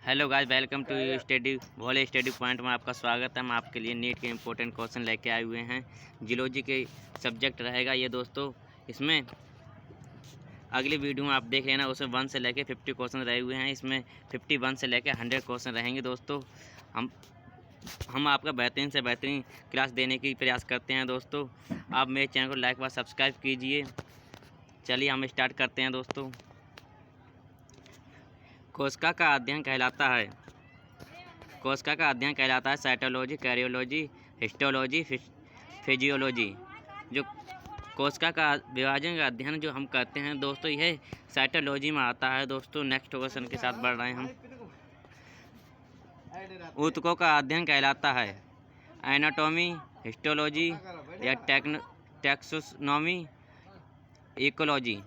Hello guys, welcome to study Bhole study point में आपका स्वागत है। हम आपके लिए नीट के इम्पोर्टेंट क्वेश्चन लेके आए हुए हैं। जियोलॉजी के सब्जेक्ट रहेगा ये दोस्तों। इसमें अगली वीडियो में आप देख लेना, उसमें 1 से लेके 50 क्वेश्चन रहे हुए हैं। इसमें 51 से लेके 100 क्वेश्चन रहेंगे दोस्तों। हम आपका बेहतरीन से बेहतरीन क्लास देने की प्रयास करते हैं दोस्तों। आप मेरे चैनल को लाइक व सब्सक्राइब कीजिए। चलिए हम स्टार्ट करते हैं दोस्तों। कोशिका का अध्ययन कहलाता है साइटोलॉजी, कैरियोलॉजी, हिस्टोलॉजी, फिजियोलॉजी। जो कोशिका का विभाजन का अध्ययन जो हम करते हैं दोस्तों, यह साइटोलॉजी में आता है दोस्तों। नेक्स्ट क्वेश्चन के साथ बढ़ रहे हैं हम। ऊतकों का अध्ययन कहलाता है एनाटॉमी, हिस्टोलॉजी या टैक्सोनॉमी, इकोलॉजी।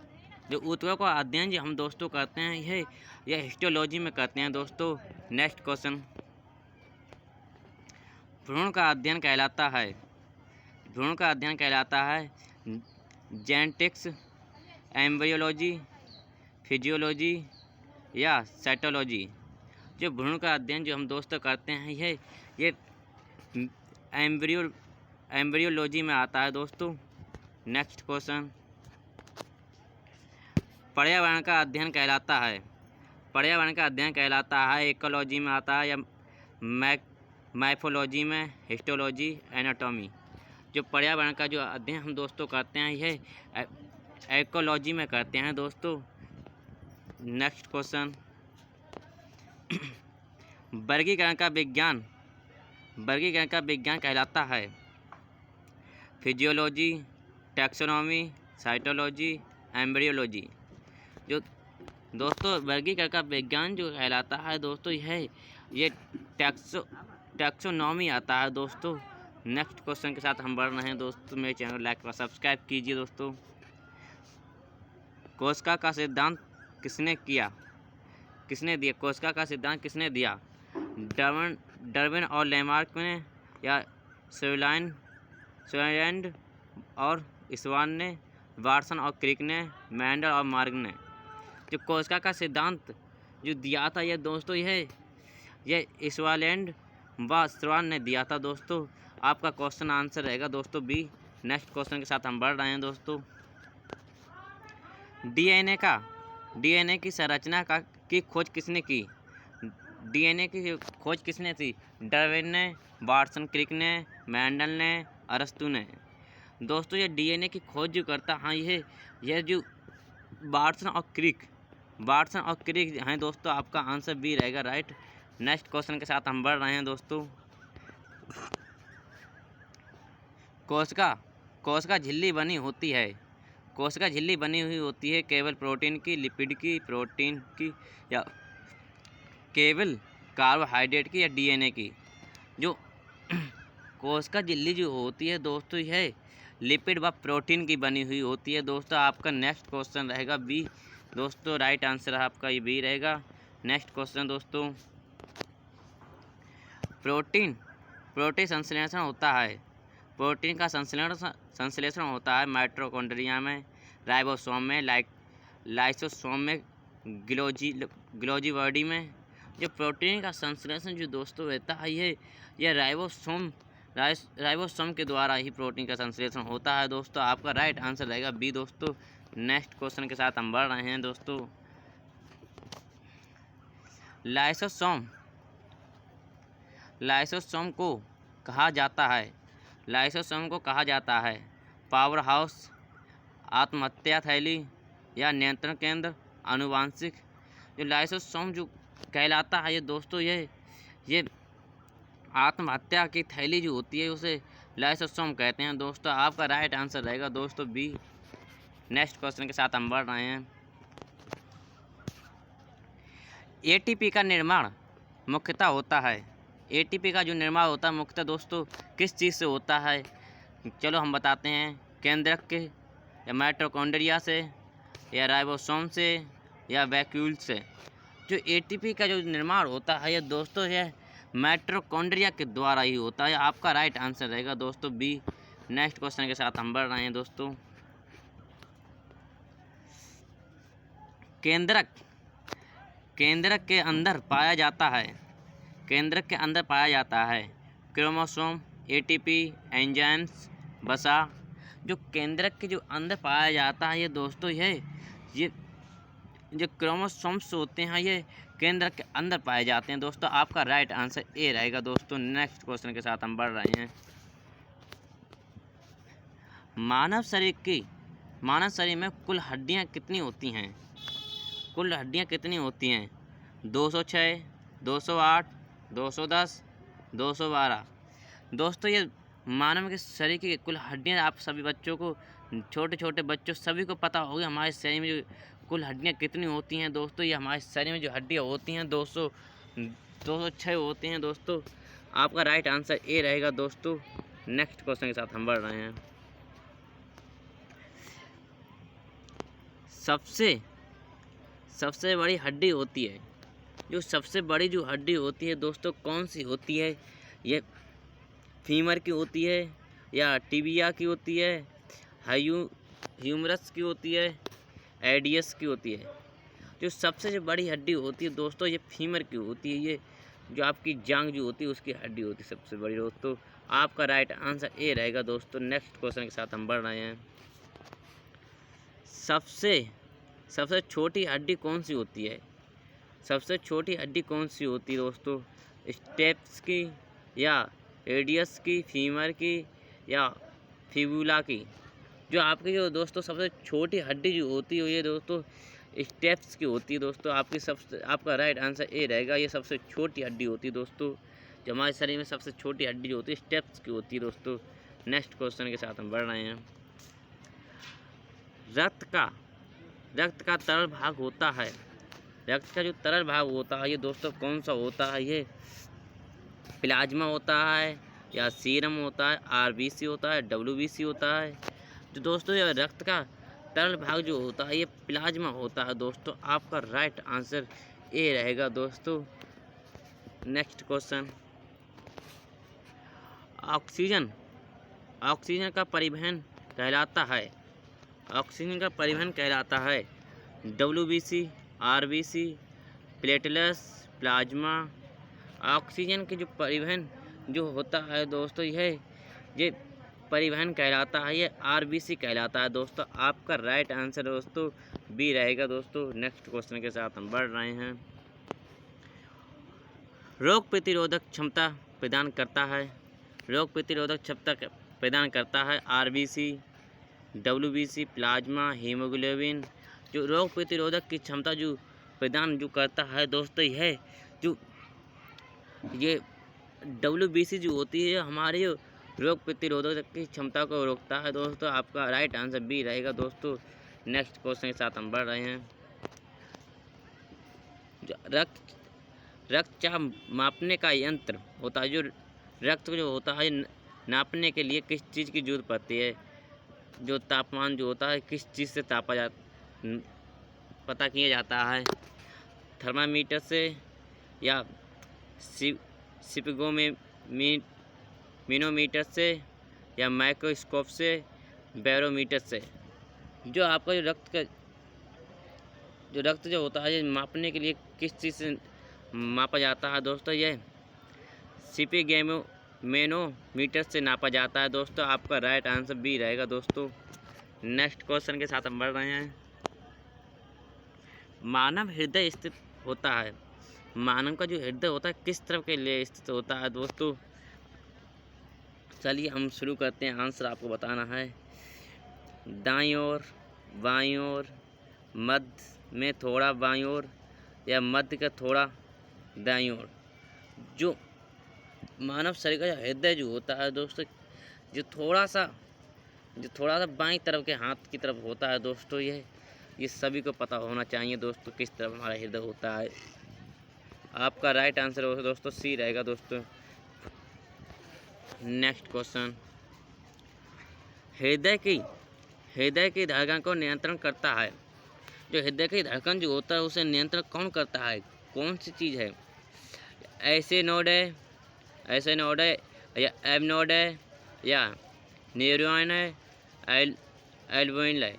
जो ऊतकों का अध्ययन जो हम दोस्तों करते हैं यह हिस्टोलॉजी में करते हैं दोस्तों। Next question. भ्रूण का अध्ययन कहलाता है जेनेटिक्स, एम्ब्रियोलॉजी, फिजियोलॉजी या साइटोलॉजी। जो भ्रूण का अध्ययन जो हम दोस्तों करते हैं ये एम्ब्रियोलॉजी में आता है दोस्तों। Next question. पर्यावरण का अध्ययन कहलाता है इकोलॉजी में आता है या माइफोलॉजी में, हिस्टोलॉजी, एनाटॉमी। जो पर्यावरण का जो अध्ययन हम दोस्तों करते हैं यह इकोलॉजी में करते हैं दोस्तों। Next question. वर्गीकरण का विज्ञान कहलाता है फिजियोलॉजी, टैक्सोनॉमी, साइटोलॉजी, एम्ब्रियोलॉजी। जो दोस्तों वर्गीकरण का विज्ञान जो कहलाता है दोस्तों ये टैक्सोनॉमी आता है दोस्तों। नेक्स्ट क्वेश्चन के साथ हम बढ़ रहे हैं दोस्तों। मेरे चैनल लाइक और सब्सक्राइब कीजिए दोस्तों। कोशिका का सिद्धांत किसने दिया? कोशिका का सिद्धांत किसने दिया? डार्विन और लेमार्क ने, या सोलैंड और स्वान ने, वाटसन और क्रिक ने, मेंडल और मार्ग ने। जो कोशिका का सिद्धांत जो दिया था ये दोस्तों यह स्वालैंड व स्वान ने दिया था दोस्तों। आपका क्वेश्चन आंसर रहेगा दोस्तों बी। नेक्स्ट क्वेश्चन के साथ हम बढ़ रहे हैं दोस्तों। डीएनए की संरचना की खोज किसने की? डीएनए की खोज किसने की? डार्विन ने, वाटसन, क्रिक ने, मेंडल ने, अरस्तु ने। दोस्तों ये डीएनए की खोज जो करता है यह जो वाटसन और क्रिक हैं दोस्तों। आपका आंसर बी रहेगा राइट। नेक्स्ट क्वेश्चन के साथ हम बढ़ रहे हैं दोस्तों। कोशिका झिल्ली बनी हुई होती है केवल प्रोटीन की, लिपिड की, प्रोटीन की, या केवल कार्बोहाइड्रेट की, या डीएनए की। जो कोशिका झिल्ली जो होती है दोस्तों यह लिपिड व प्रोटीन की बनी हुई होती है दोस्तों। आपका नेक्स्ट क्वेश्चन रहेगा बी दोस्तों। राइट आंसर आपका ये बी रहेगा। नेक्स्ट क्वेश्चन दोस्तों। प्रोटीन संश्लेषण होता है। प्रोटीन का संश्लेषण होता है माइटोकॉन्ड्रिया में, राइबोसोम में, लाइसोसोम में, गोल्गी बॉडी में। जो प्रोटीन का संश्लेषण जो दोस्तों होता है यह राइबोसोम के द्वारा ही प्रोटीन का संश्लेषण होता है दोस्तों। आपका राइट आंसर रहेगा बी दोस्तों। नेक्स्ट क्वेश्चन के साथ हम बढ़ रहे हैं दोस्तों। लाइसोसोम को कहा जाता है पावर हाउस, आत्महत्या थैली, या नियंत्रण केंद्र, आनुवांशिक। जो लाइसोसोम जो कहलाता है ये दोस्तों ये आत्महत्या की थैली जो होती है उसे लाइसोसोम कहते हैं दोस्तों। आपका राइट आंसर रहेगा दोस्तों बी। नेक्स्ट क्वेश्चन के साथ हम बढ़ रहे हैं। एटीपी का निर्माण मुख्यतः होता है। एटीपी का जो निर्माण होता है मुख्यतः दोस्तों किस चीज़ से होता है? चलो हम बताते हैं। केंद्रक के, या माइटोकॉन्ड्रिया से, या राइबोसोम से, या वैक्यूल से। जो एटीपी का जो निर्माण होता है ये दोस्तों यह माइटोकॉन्ड्रिया के द्वारा ही होता है। आपका राइट आंसर रहेगा दोस्तों बी। नेक्स्ट क्वेश्चन के साथ हम बढ़ रहे हैं दोस्तों। केंद्रक केंद्रक के अंदर पाया जाता है। केंद्रक के अंदर पाया जाता है क्रोमोसोम, एटीपी, एंजाइम्स, वसा। जो केंद्रक के जो अंदर पाया जाता है ये दोस्तों ये जो क्रोमोसोम्स होते हैं ये केंद्रक के अंदर पाए जाते हैं। दोस्तों आपका राइट आंसर ए रहेगा। दोस्तों नेक्स्ट क्वेश्चन के साथ हम बढ़ रहे हैं। मानव शरीर में कुल हड्डियां कितनी होती हैं? कुल हड्डियां कितनी होती हैं? 206, 208, 210, 212। दोस्तों ये मानव के शरीर की कुल हड्डियां आप सभी बच्चों को, छोटे छोटे बच्चों सभी को पता होगी हमारे शरीर में जो कुल हड्डियां कितनी होती हैं। दोस्तों ये हमारे शरीर में जो हड्डियां होती हैं 206 होती हैं। दोस्तों आपका राइट आंसर ए रहेगा। दोस्तों नेक्स्ट क्वेश्चन के साथ हम बढ़ रहे हैं। सबसे बड़ी हड्डी होती है, जो सबसे बड़ी जो हड्डी होती है दोस्तों कौन सी होती है? ये फीमर की होती है या टिबिया की होती है, ह्यूमरस की होती है, एडियस की होती है? जो बड़ी हड्डी होती है दोस्तों ये फीमर की होती है। ये जो आपकी जांघ जो होती है उसकी हड्डी होती है सबसे बड़ी। दोस्तों आपका राइट आंसर ए रहेगा। दोस्तों नेक्स्ट क्वेश्चन के साथ हम बढ़ रहे हैं। सबसे छोटी हड्डी कौन सी होती है? सबसे छोटी हड्डी कौन सी होती है दोस्तों? स्टेप्स की या एडियस की, फीमर की या फिबुला की? जो आपकी जो दोस्तों सबसे छोटी हड्डी जो होती है ये दोस्तों स्टेप्स की होती है। दोस्तों आपका राइट आंसर ए रहेगा। ये सबसे छोटी हड्डी होती है दोस्तों। जो हमारे शरीर में सबसे छोटी हड्डी जो होती है स्टेप्स की होती है। दोस्तों नेक्स्ट क्वेश्चन के साथ हम बढ़ रहे हैं। रक्त का तरल भाग होता है। रक्त का जो तरल भाग होता है ये दोस्तों कौन सा होता है? ये प्लाज्मा होता है या सीरम होता है, आरबीसी होता है, डब्ल्यूबीसी होता है? तो दोस्तों ये रक्त का तरल भाग जो होता है ये प्लाज्मा होता है। दोस्तों आपका राइट आंसर ए रहेगा। दोस्तों नेक्स्ट क्वेश्चन। ऑक्सीजन का परिवहन कहलाता है। ऑक्सीजन का परिवहन कहलाता है WBC, RBC, platelets, plasma. Oxygen के जो परिवहन जो होता है दोस्तों ये परिवहन कहलाता है, ये आरबीसी कहलाता है। दोस्तों आपका राइट आंसर दोस्तों बी रहेगा। दोस्तों नेक्स्ट क्वेश्चन के साथ हम बढ़ रहे हैं। रोग प्रतिरोधक क्षमता प्रदान करता है। रोग प्रतिरोधक क्षमता प्रदान करता है आरबीसी, डब्ल्यूबीसी, प्लाज्मा, हीमोग्लोबिन। जो रोग प्रतिरोधक की क्षमता जो प्रदान जो करता है दोस्तों ये डब्ल्यूबीसी जो होती है हमारे रोग प्रतिरोधक की क्षमता को रोकता है। दोस्तों आपका राइट आंसर बी रहेगा। दोस्तों नेक्स्ट क्वेश्चन के साथ हम बढ़ रहे हैं। रक्तचाप मापने का यंत्र होता है। जो रक्त जो होता है नापने के लिए किस चीज़ की जरूरत पड़ती है? जो तापमान जो होता है किस चीज़ से पता किया जाता है? थर्मामीटर से या मैनोमीटर से या माइक्रोस्कोप से, बैरोमीटर से? जो आपका जो रक्त जो होता है ये मापने के लिए किस चीज़ से मापा जाता है दोस्तों? ये मैनोमीटर से नापा जाता है। दोस्तों आपका राइट आंसर बी रहेगा। दोस्तों नेक्स्ट क्वेश्चन के साथ हम बढ़ रहे हैं। मानव हृदय स्थित होता है। मानव का जो हृदय होता है किस तरफ के लिए स्थित होता है दोस्तों? चलिए हम शुरू करते हैं। आंसर आपको बताना है। दाईं ओर, बाईं ओर, मध्य में थोड़ा बाईं ओर या मध्य का थोड़ा दाईं ओर? जो मानव शरीर का हृदय जो होता है दोस्तों जो थोड़ा सा बाईं तरफ के हाथ की तरफ होता है। दोस्तों ये सभी को पता होना चाहिए दोस्तों किस तरफ हमारा हृदय होता है। आपका राइट आंसर होगा दोस्तों सी रहेगा। दोस्तों नेक्स्ट क्वेश्चन। हृदय की धड़कन को नियंत्रण करता है। जो हृदय की धड़कन जो होता है उसे नियंत्रण कौन करता है? कौन सी चीज़ है? ऐसे नोड है या एब नोड है या न्यूरॉन है, एल्वोइन है?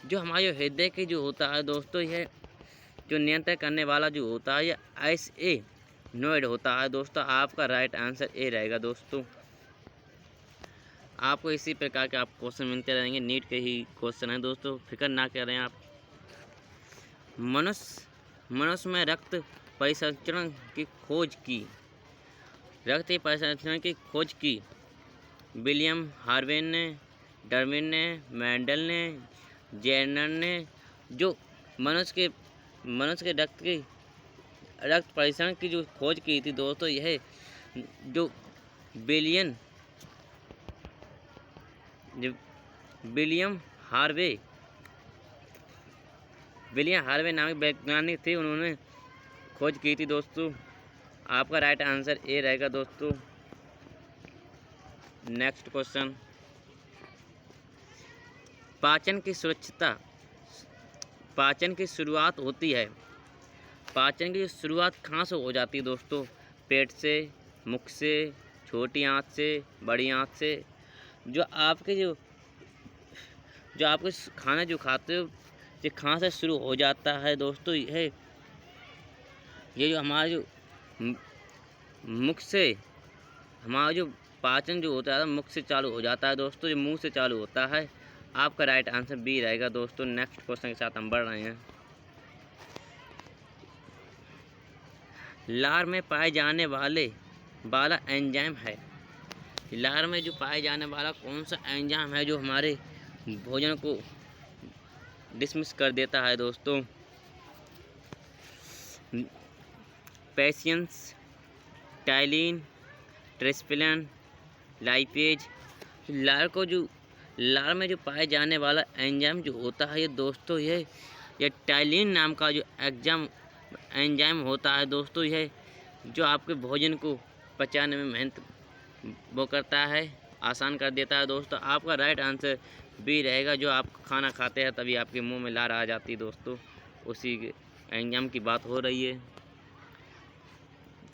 जो हमारे हृदय की जो होता है दोस्तों जो नियंत्रण करने वाला जो होता है ये ऐसे नोड होता है दोस्तों। आपका राइट आंसर ए रहेगा दोस्तों। आपको इसी प्रकार के आप क्वेश्चन मिलते रहेंगे, नीट के ही क्वेश्चन हैं दोस्तों, फिक्र ना करें आप। मनुष्य में रक्त परिसंचरण की खोज की, रक्त परिसंचरण की खोज की विलियम हार्वे ने, डार्विन ने, मेंडल ने, जेनर ने। जो मनुष्य के रक्त परिसंचरण की जो खोज की थी दोस्तों, यह जो विलियम हार्वे नामक वैज्ञानिक थे, उन्होंने खोज की थी दोस्तों। आपका राइट आंसर ए रहेगा दोस्तों। नेक्स्ट क्वेश्चन, पाचन की शुरुआत होती है। पाचन की शुरुआत कहाँ से हो जाती है दोस्तों? पेट से, मुख से, छोटी आंत से, बड़ी आंत से। जो आपके खाना जो खाते हो ये कहाँ से शुरू हो जाता है दोस्तों? ये जो हमारा जो मुख से, हमारा जो पाचन जो होता है मुख से चालू हो जाता है दोस्तों, ये मुंह से चालू होता है। आपका राइट आंसर बी रहेगा दोस्तों। नेक्स्ट क्वेश्चन के साथ हम बढ़ रहे हैं। लार में पाए जाने वाला एंजाइम है। लार में जो पाए जाने वाला कौन सा एंजाइम है जो हमारे भोजन को डिसमिस कर देता है दोस्तों? Patience, ptyalin, ट्रिस्पिलन, lipase. लार में जो पाए जाने वाला एंजाइम जो होता है ये दोस्तों, ये टाइलिन नाम का जो एंजाइम होता है दोस्तों। यह जो आपके भोजन को पचाने में मेहनत वो करता है, आसान कर देता है दोस्तों। आपका राइट आंसर बी रहेगा। जो आप खाना खाते हैं तभी आपके मुंह में लार आ जाती है दोस्तों, उसी एंजाइम की बात हो रही है।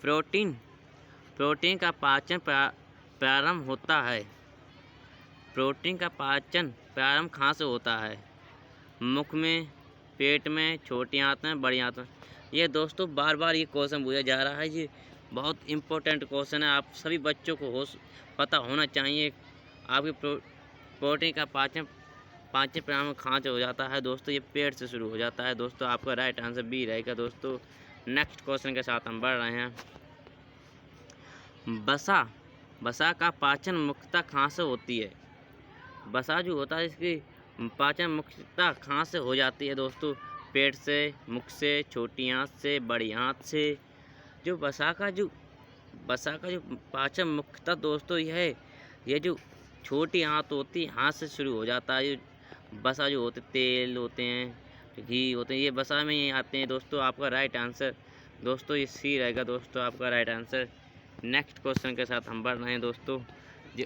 प्रोटीन का पाचन प्रारंभ होता है। प्रोटीन का पाचन प्रारंभ कहाँ से होता है? मुख में, पेट में, छोटी आंत में, बड़ी आंत में। ये दोस्तों बार बार ये क्वेश्चन पूछा जा रहा है, ये बहुत इम्पोर्टेंट क्वेश्चन है। आप सभी बच्चों को पता होना चाहिए। आपके प्रोटीन का पाचन प्रारंभ कहाँ से हो जाता है दोस्तों? ये पेट से शुरू हो जाता है दोस्तों। आपका राइट आंसर बी रहेगा दोस्तों। नेक्स्ट क्वेश्चन के साथ हम बढ़ रहे हैं। बसा का पाचन मुख्यतः कहाँ से होती है? बसा जो होता है इसकी पाचन मुख्यतः कहाँ से हो जाती है दोस्तों? पेट से, मुख से, छोटी आंत से, बड़ी आंत से। जो बसा का जो पाचन मुख्यतः दोस्तों ये जो छोटी आंत होती है, हाथ से शुरू हो जाता है। बसा जो होते तेल होते हैं, घी होते हैं, ये बसा में ही आते हैं दोस्तों। आपका राइट आंसर दोस्तों ये सी रहेगा दोस्तों। आपका राइट आंसर। नेक्स्ट क्वेश्चन के साथ हम बढ़ रहे हैं दोस्तों। जो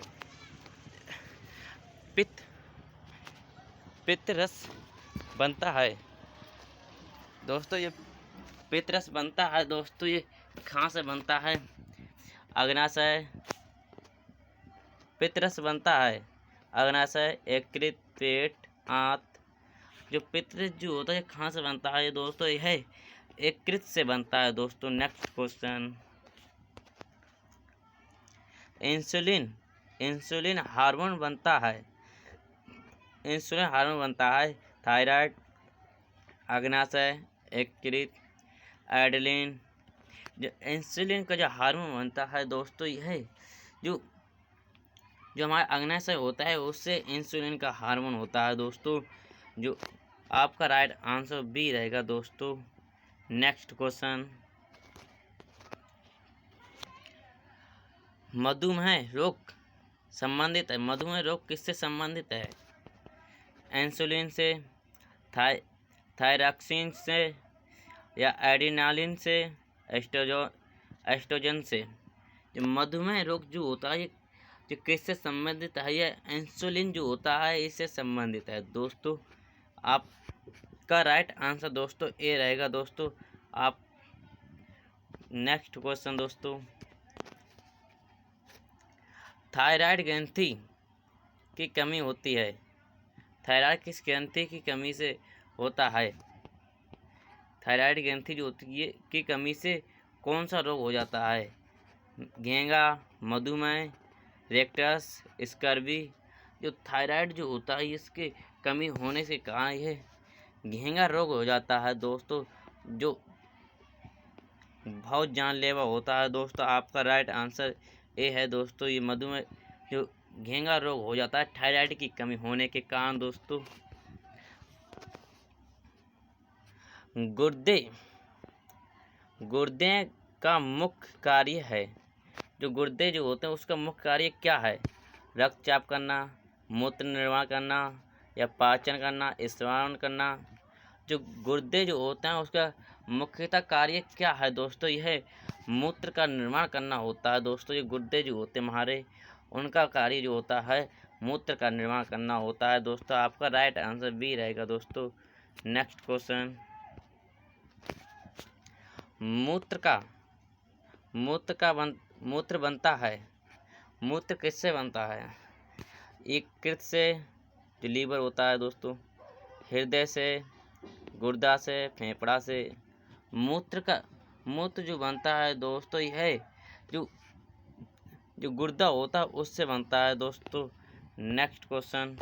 पित्त रस बनता है दोस्तों, ये पित्त रस बनता है दोस्तों, ये कहाँ से बनता है? अग्नाशय, पित्त रस बनता है अग्नाशय, यकृत, पेट, आंत। जो पित्त रस जो होता है कहाँ से बनता है दोस्तों? यह यकृत से बनता है दोस्तों। नेक्स्ट क्वेश्चन, इंसुलिन हार्मोन बनता है थायराइड, अग्नाशय, यकृत, एडेलिन। जो इंसुलिन का जो हार्मोन बनता है दोस्तों, यह जो हमारा अग्नाशय होता है उससे इंसुलिन का हार्मोन होता है दोस्तों। जो आपका राइट आंसर बी रहेगा दोस्तों। नेक्स्ट क्वेश्चन, मधुमेह रोग संबंधित है। मधुमेह रोग किससे संबंधित है? इंसुलिन से, थायरॉक्सिन से, या एड्रेनालिन से, एस्ट्रोजन से। जो मधुमेह रोग जो होता है जो किससे संबंधित है? यह इंसुलिन जो होता है इससे संबंधित है दोस्तों। आपका राइट आंसर दोस्तों ए रहेगा दोस्तों। आप नेक्स्ट क्वेश्चन दोस्तों, थायराइड ग्रंथि की कमी होती है। थायराइड किस ग्रंथि की कमी से होता है? थायराइड ग्रंथि जो होती है की कमी से कौन सा रोग हो जाता है? घेंगा, मधुमेह, रेक्टस, स्कर्वी। जो थायराइड जो होता है इसके कमी होने से कारण यह घेंगा रोग हो जाता है दोस्तों, जो बहुत जानलेवा होता है दोस्तों। आपका राइट आंसर ए है दोस्तों, ये मधुमेह जो घेंगा रोग हो जाता है थायराइड की कमी होने के कारण दोस्तों। गुर्दे गुर्दे का मुख्य कार्य है, जो गुर्दे जो होते हैं उसका मुख्य कार्य क्या है? रक्तचाप करना, मूत्र निर्माण करना, या पाचन करना, स्रावन करना। जो गुर्दे जो होते हैं उसका मुख्यतः कार्य क्या है दोस्तों? यह मूत्र का निर्माण करना होता है दोस्तों। ये गुर्दे जो होते हैं हमारे, उनका कार्य जो होता है मूत्र का निर्माण करना होता है दोस्तों। आपका राइट आंसर बी रहेगा दोस्तों। नेक्स्ट क्वेश्चन, मूत्र बनता है, मूत्र किससे बनता है? यकृत से, जो लीवर होता है दोस्तों, हृदय से, गुर्दा से, फेफड़ा से। मूत्र जो बनता है दोस्तों यह जो गुर्दा होता है उससे बनता है दोस्तों। नेक्स्ट क्वेश्चन,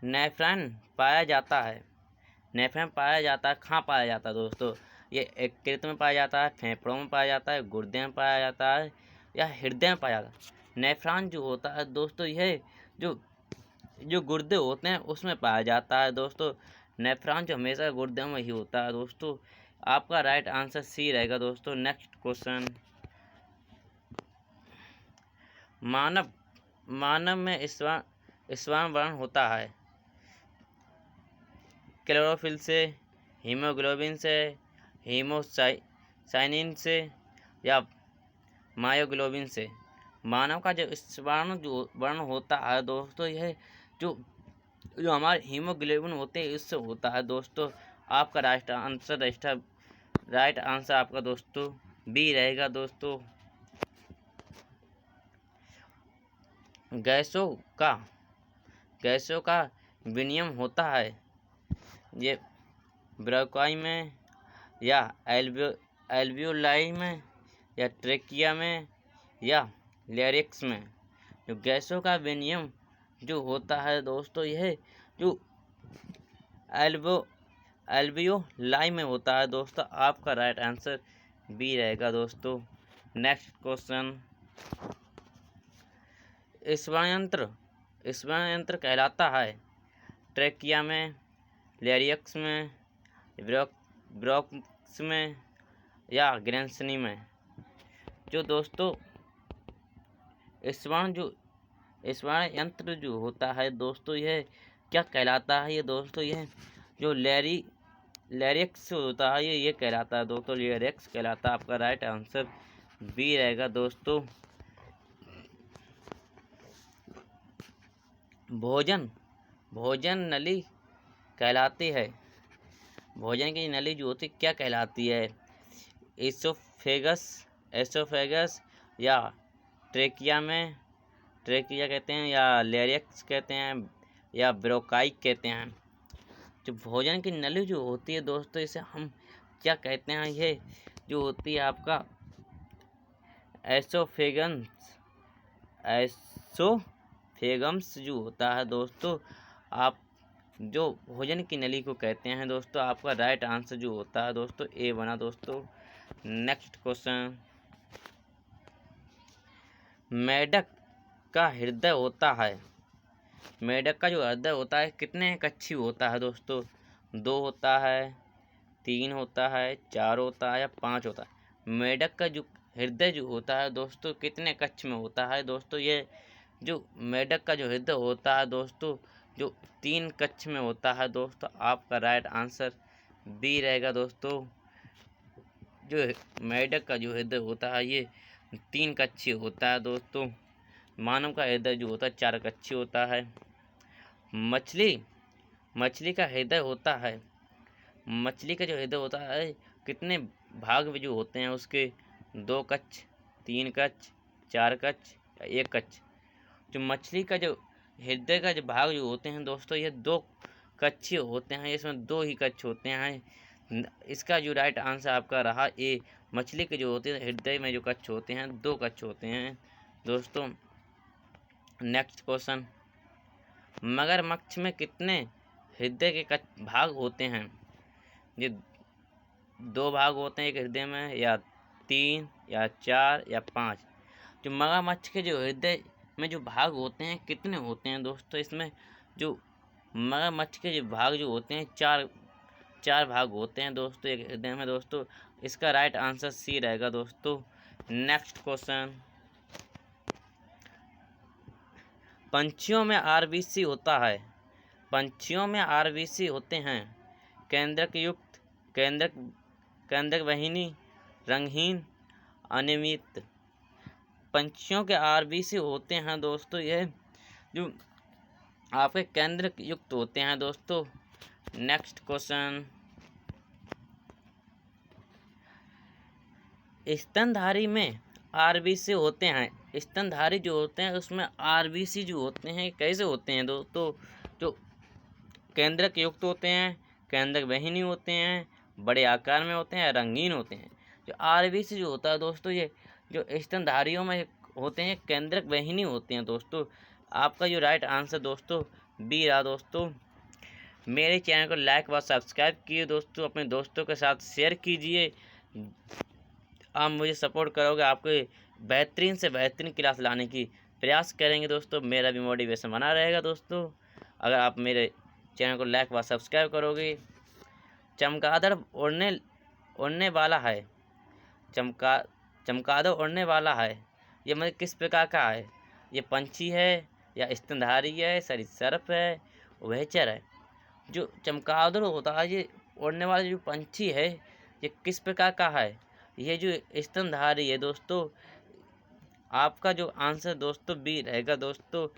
नेफ्रॉन पाया जाता है, नेफ्रॉन पाया जाता है कहाँ पाया जाता है दोस्तों? ये यकृत में पाया जाता है, फेफड़ों में पाया जाता है, गुर्दे में पाया जाता है, या हृदय में पाया जाता है? नेफ्रॉन जो होता है दोस्तों यह जो गुर्दे होते हैं उसमें पाया जाता है दोस्तों। नेफ्रॉन जो हमेशा गुर्दे में ही होता है दोस्तों। आपका राइट आंसर सी रहेगा दोस्तों। नेक्स्ट क्वेश्चन, मानव में श्वान वर्ण होता है क्लोरोफिल से, हीमोग्लोबिन से, हीमोसाइनिन से, या मायोग्लोबिन से। मानव का जो वर्ण होता है दोस्तों यह जो हमारे हीमोग्लोबिन होते हैं इससे होता है दोस्तों। आपका राइट आंसर आपका दोस्तों बी रहेगा दोस्तों। गैसों का विनिमय होता है ये ब्रोंकाई में, या एल्वियोलाई में, या ट्रेकिया में, या लैरिक्स में। जो गैसों का विनिमय जो होता है दोस्तों यह जो एल्वियोलाई में होता है दोस्तों। आपका राइट आंसर बी रहेगा दोस्तों। नेक्स्ट क्वेश्चन, श्वान यंत्र कहलाता है ट्रेकिया में, लैरिक्स में, ब्रोंक्स में, या ग्रेंसनी में। जो दोस्तों श्वान यंत्र जो होता है दोस्तों यह क्या कहलाता है? ये दोस्तों यह जो लैरिक्स होता है ये कहलाता है दोस्तों, लैरिक्स कहलाता है। आपका राइट आंसर बी रहेगा दोस्तों। भोजन नली कहलाती है, भोजन की नली जो होती क्या कहलाती है? एसोफेगस, या ट्रेकिया कहते हैं, या लैरिक्स कहते हैं, या ब्रोंकाई कहते हैं। जो भोजन की नली जो होती है दोस्तों इसे हम क्या कहते हैं? ये जो होती है आपका एसोफेगम्स जो होता है दोस्तों। आप जो भोजन की नली को कहते हैं दोस्तों। आपका राइट आंसर जो होता है दोस्तों ए बना दोस्तों। नेक्स्ट क्वेश्चन, मेढक का हृदय होता है, मेढक का जो हृदय होता है कितने कक्षी होता है दोस्तों? 2 होता है, 3 होता है, 4 होता है, या 5 होता है? मेढक का जो हृदय जो होता है दोस्तों कितने कक्ष में होता है दोस्तों? ये जो मेढक का जो हृदय होता है दोस्तों जो 3 कक्ष में होता है दोस्तों। आपका राइट आंसर बी रहेगा दोस्तों। जो मेढक का जो हृदय होता है ये 3 कक्षीय होता है दोस्तों। मानव का हृदय जो होता है 4 कक्षीय होता है। मछली का हृदय होता है, मछली का जो हृदय होता है कितने भाग में जो होते हैं उसके? 2 कक्ष, 3 कक्ष, 4 कक्ष, या 1 कक्ष? जो मछली का जो हृदय का जो भाग जो होते हैं दोस्तों ये 2 कच्चे होते हैं, इसमें 2 ही कच्चे होते हैं। इसका जो राइट आंसर आपका रहा ए। मछली के जो होते हैं हृदय में जो कच्चे होते हैं 2 कच्चे होते हैं दोस्तों। नेक्स्ट क्वेश्चन, मगरमच्छ में कितने हृदय के भाग होते हैं? ये 2 भाग होते हैं एक हृदय में, या 3 या 4 या 5। जो मगरमच्छ के जो हृदय में जो भाग होते हैं कितने होते हैं दोस्तों? इसमें जो मगरमच्छ के जो भाग जो होते हैं 4 भाग होते हैं दोस्तों एक हृदय में दोस्तों। इसका राइट आंसर सी रहेगा दोस्तों। नेक्स्ट क्वेश्चन, पंछियों में आरबीसी होता है, पंछियों में आरबीसी होते हैं केंद्रक युक्त, केंद्रक वाहिनी, रंगहीन, अनियमित। पंछियों के आरबीसी होते हैं दोस्तों यह जो आपके केंद्रक युक्त होते हैं दोस्तों। नेक्स्ट क्वेश्चन, स्तनधारी में आरबीसी होते हैं, स्तनधारी जो होते हैं उसमें आरबीसी जो होते हैं कैसे होते हैं दोस्तों? जो केंद्रक युक्त होते हैं, केंद्रक वाहिनी होते हैं, बड़े आकार में होते हैं, रंगीन होते हैं। जो आरबीसी जो होता है दोस्तों ये जो स्तनधारियों में होते हैं केंद्रक वाहिनी होते हैं दोस्तों। आपका जो राइट आंसर दोस्तों बी रहा दोस्तों। मेरे चैनल को लाइक व सब्सक्राइब कीजिए दोस्तों, अपने दोस्तों के साथ शेयर कीजिए। आप मुझे सपोर्ट करोगे, आपके बेहतरीन से बेहतरीन क्लास लाने की प्रयास करेंगे दोस्तों, मेरा भी मोटिवेशन बना रहेगा दोस्तों अगर आप मेरे चैनल को लाइक व सब्सक्राइब करोगे। चमगादड़ उड़ने वाला है, चमगादड़ उड़ने वाला है, ये मतलब किस प्रकार का है? ये पंछी है या स्तनधारी है, सरीसृप है, उभयचर है? जो चमगादड़ होता है ये उड़ने वाला जो पंछी है ये किस प्रकार का है? ये जो स्तनधारी है दोस्तों। आपका जो आंसर दोस्तों बी रहेगा दोस्तों।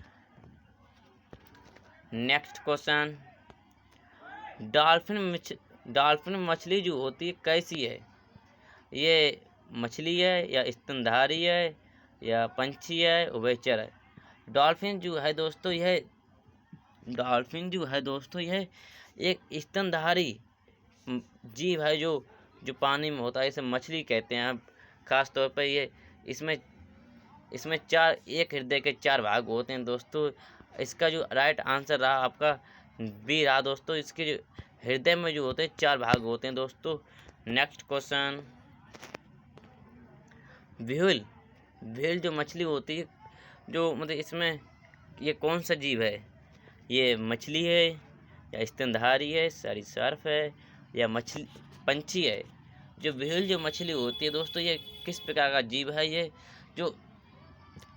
नेक्स्ट क्वेश्चन, डॉल्फिन मछली जो होती है कैसी है? ये मछली है या स्तनधारी है या पंछी है, उभयचर है? डॉल्फिन जो है दोस्तों यह एक स्तनधारी जीव है जो पानी में होता है, इसे मछली कहते हैं। खास तौर पर ये इसमें एक हृदय के 4 भाग होते हैं दोस्तों। इसका जो राइट आंसर रहा आपका बी रहा दोस्तों। इसके जो हृदय में जो होते हैं 4 भाग होते हैं दोस्तों। नेक्स्ट क्वेश्चन, व्हेल जो मछली होती है जो मतलब इसमें ये कौन सा जीव है? ये मछली है या स्तनधारी है, सरीसृप है या पंछी है? जो व्हेल जो मछली होती है दोस्तों ये किस प्रकार का जीव है?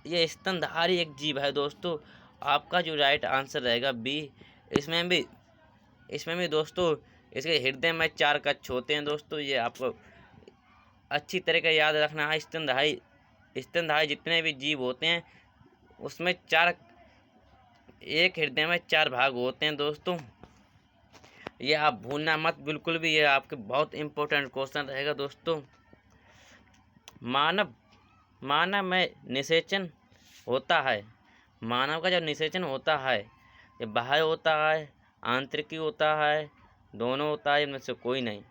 ये स्तनधारी एक जीव है दोस्तों। आपका जो राइट आंसर रहेगा बी। इसमें भी दोस्तों इसके हृदय में 4 कक्ष होते हैं दोस्तों। ये आपको अच्छी तरीके याद रखना है। स्तनधारी जितने भी जीव होते हैं उसमें एक हृदय में 4 भाग होते हैं दोस्तों। ये आप भूलना मत बिल्कुल भी, ये आपके बहुत इम्पोर्टेंट क्वेश्चन रहेगा दोस्तों। मानव में निषेचन होता है, मानव का जब निषेचन होता है ये बाह्य होता है, आंतरिक होता है, दोनों होता है, इनमें से कोई नहीं।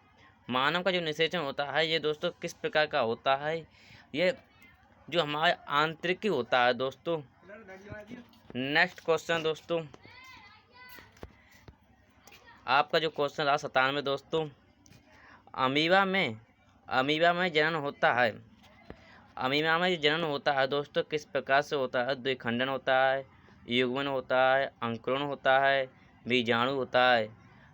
मानव का जो निषेचन होता है ये दोस्तों किस प्रकार का होता है? ये जो हमारे आंतरिक होता है दोस्तों। नेक्स्ट क्वेश्चन दोस्तों, आपका जो क्वेश्चन रहा 97 दोस्तों, अमीबा में जनन होता है, अमीबा में जो जनन होता है दोस्तों किस प्रकार से होता है? द्विखंडन होता है, युग्मन होता है, अंकुरण होता है, बीजाणु होता है?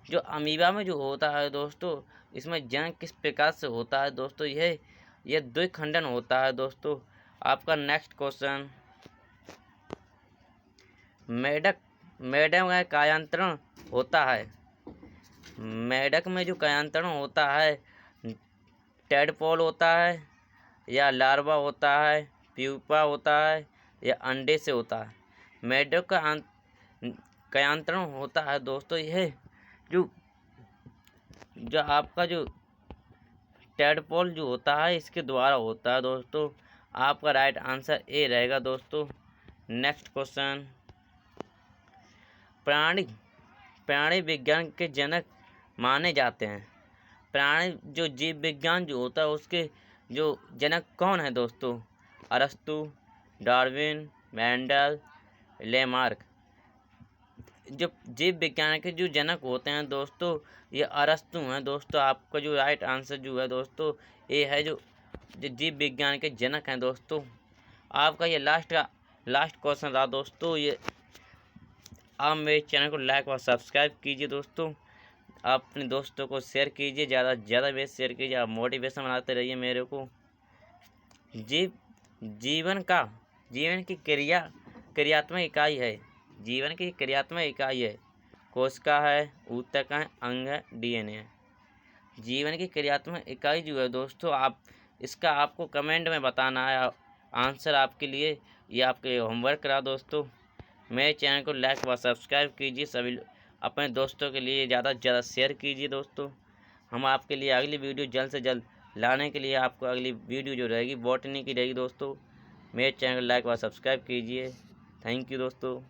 जो अमीबा में जो होता है दोस्तों इसमें जनन किस प्रकार से होता है दोस्तों? यह द्विखंडन होता है दोस्तों। आपका नेक्स्ट क्वेश्चन, मेढक में कायांतरण होता है, मेढक में जो कायांतरण होता है टेडपोल होता है या लार्वा होता है, प्यूपा होता है या अंडे से होता है? मेढक का कायांतरण होता है दोस्तों यह जो आपका जो टेडपोल जो होता है इसके द्वारा होता है दोस्तों। आपका राइट आंसर ए रहेगा दोस्तों। नेक्स्ट क्वेश्चन, प्राणी विज्ञान के जनक माने जाते हैं। प्राणी जो जीव विज्ञान जो होता है उसके जो जनक कौन है दोस्तों? अरस्तु, डार्विन, मेंडल, लेमार्क। जो जीव विज्ञान के जो जनक होते हैं दोस्तों ये अरस्तु हैं दोस्तों। आपका जो राइट आंसर जो है दोस्तों ये है जो जीव विज्ञान के जनक हैं दोस्तों। आपका ये लास्ट क्वेश्चन रहा दोस्तों। ये आप मेरे चैनल को लाइक और सब्सक्राइब कीजिए दोस्तों। आप अपने दोस्तों को शेयर कीजिए, ज़्यादा से ज़्यादा बेस शेयर कीजिए। आप मोटिवेशन बनाते रहिए मेरे को। जीवन की क्रियात्मक इकाई है। जीवन की क्रियात्मक इकाई है। कोशिका है, ऊतक है, अंग है, डीएनए है। जीवन की क्रियात्मक इकाई जो है दोस्तों इसका आपको कमेंट में बताना है आंसर आपके लिए। ये आपके होमवर्क रहा दोस्तों। मेरे चैनल को लाइक व सब्सक्राइब कीजिए। सभी अपने दोस्तों के लिए ज़्यादा से ज़्यादा शेयर कीजिए दोस्तों। हम आपके लिए अगली वीडियो जल्द से जल्द लाने के लिए आपको अगली वीडियो जो रहेगी बॉटनी की रहेगी दोस्तों। मेरे चैनल को लाइक व सब्सक्राइब कीजिए। थैंक यू दोस्तों।